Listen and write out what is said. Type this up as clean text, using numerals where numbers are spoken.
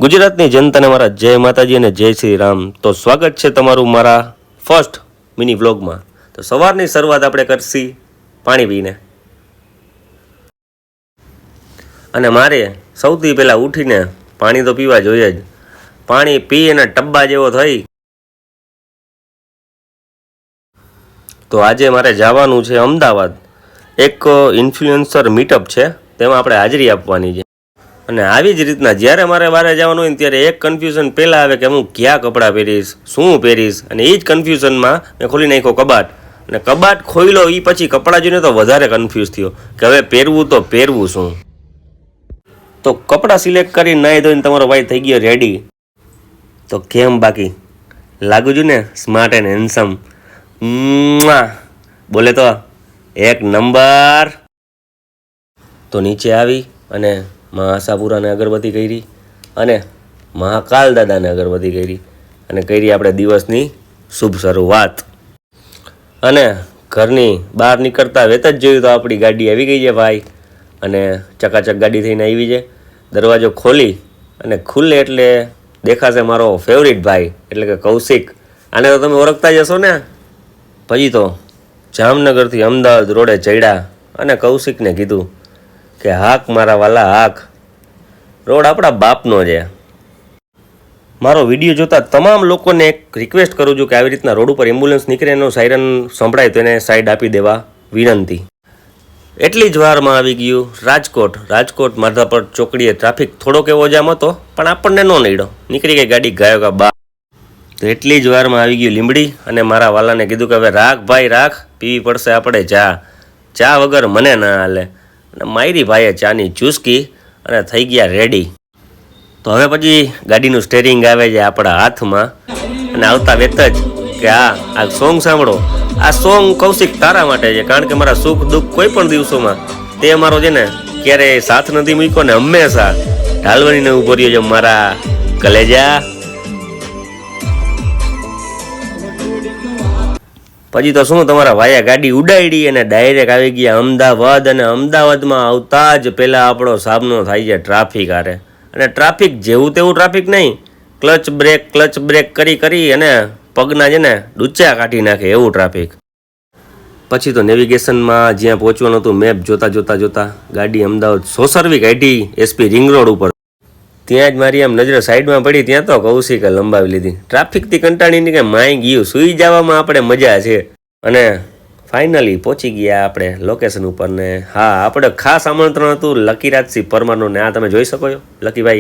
ગુજરાતની જનતાને મારા જય માતાજી અને જય શ્રી રામ। તો સ્વાગત છે તમારું મારા ફર્સ્ટ મિની વ્લોગમાં। તો સવારની શરૂઆત આપણે કરશી પાણી પીને, અને મારે સૌથી પહેલાં ઉઠીને પાણી તો પીવા જોઈએ જ। પાણી પી અને ટબ્બા જેવો થઈ તો આજે મારે જવાનું છે અમદાવાદ। એક ઇન્ફ્લુએન્સર મીટઅપ છે, તેમાં આપણે હાજરી આપવાની છે। અને આવી જ રીતના જ્યારે મારે બહાર જવાનું હોય ને ત્યારે એક કન્ફ્યુઝન પહેલાં આવે કે હું કયા કપડાં પહેરીશ, શું પહેરીશ, અને એ જ કન્ફ્યુઝનમાં મેં ખોલી નાખ્યો કબાટ, અને કબાટ ખોલ્યો એ પછી કપડાં જોઈને તો વધારે કન્ફ્યુઝ થયો કે હવે પહેરવું તો પહેરવું શું। તો કપડાં સિલેક્ટ કરી નાહી ધોઈને તમારો ભાઈ થઈ ગયો રેડી। તો કેમ બાકી લાગુ છું ને સ્માર્ટ એન્ડ હેન્ડસમ? બોલે તો એક નંબર। તો નીચે આવી અને આશાપુરાને અગરબત્તી કરી અને મહાકાલ દાદાને અગરબત્તી કરી અને કરી આપણે દિવસની શુભ શરૂઆત। અને ઘરની બહાર નીકળતા વેત જ જોયું તો આપણી ગાડી આવી ગઈ છે ભાઈ, અને ચકાચક ગાડી થઈને આવી છે। દરવાજો ખોલી અને ખુલ્લે એટલે દેખાશે મારો ફેવરિટ ભાઈ એટલે કે કૌશિક। આને તો તમે ઓળખતા જ હશો ને। પછી તો જામનગરથી અમદાવાદ રોડે ચડ્યા અને કૌશિકને કીધું કે હાક મારા વાલા હાક, રોડ આપણા બાપનો છે। મારો વિડીયો જોતા તમામ લોકોને એક રિક્વેસ્ટ કરું છું કે આવી રીતના રોડ ઉપર એમ્બ્યુલન્સ નીકળે એનો સાયરન સંભળાય તો એને સાઈડ આપી દેવા વિનંતી। એટલી જ વારમાં આવી ગયું રાજકોટ માધાપર ચોકડીએ ટ્રાફિક થોડોક એવો જામ હતો, પણ આપણને ન નડ્યો, નીકળી ગઈ ગાડી ગાયો કા બા। તો એટલી જ વારમાં આવી ગયું લીંબડી, અને મારા વાલાને કીધું કે હવે રાખ ભાઈ રાખ, પીવી પડશે આપણે ચા વગર મને ના હાલે। અને માયરી ભાઈએ ચાની ચૂસકી અને થઈ ગયા રેડી। તો હવે પછી ગાડીનું સ્ટેરિંગ આવે છે આપણા હાથમાં, અને આવતા વેત જ કે આ સોંગ સાંભળો। આ સોંગ કૌશિક તારા માટે છે, કારણ કે મારા સુખ દુઃખ કોઈ પણ દિવસોમાં તે મારો છે ને ક્યારેય સાથ નથી મૂક્યો ને હંમેશા ઢાલવાનીને ઊભો રહ્યો છે મારા કલેજા। પછી તો શું, તમારા ભાઈએ ગાડી ઉડાડી અને ડાયરેક્ટ આવી ગયા અમદાવાદ, અને અમદાવાદમાં આવતા જ પહેલાં આપણો સામનો થાય છે ટ્રાફિક હારે। અને ટ્રાફિક જેવું તેવું ટ્રાફિક નહીં, ક્લચ બ્રેક કરી અને પગના છે ને ડૂચા કાઢી નાખે એવું ટ્રાફિક। પછી તો નેવિગેશનમાં જ્યાં પહોંચવાનું હતું મેપ જોતા ગાડી અમદાવાદ સોસરવી કાઢી એસપી રિંગ રોડ ઉપર। ત્યાં જ મારી આમ નજરે સાઈડમાં પડી, ત્યાં તો કૌશિકે લંબાવી લીધી। ટ્રાફિકથી કંટાળીને કે માઈ ગયું, સૂઈ જવામાં આપણે મજા છે। અને ફાઇનલી પહોંચી ગયા આપણે લોકેશન ઉપર, ને હા આપણે ખાસ આમંત્રણ હતું લકીરાજસિંહ પરમારનું, ને આ તમે જોઈ શકો છો લકીભાઈ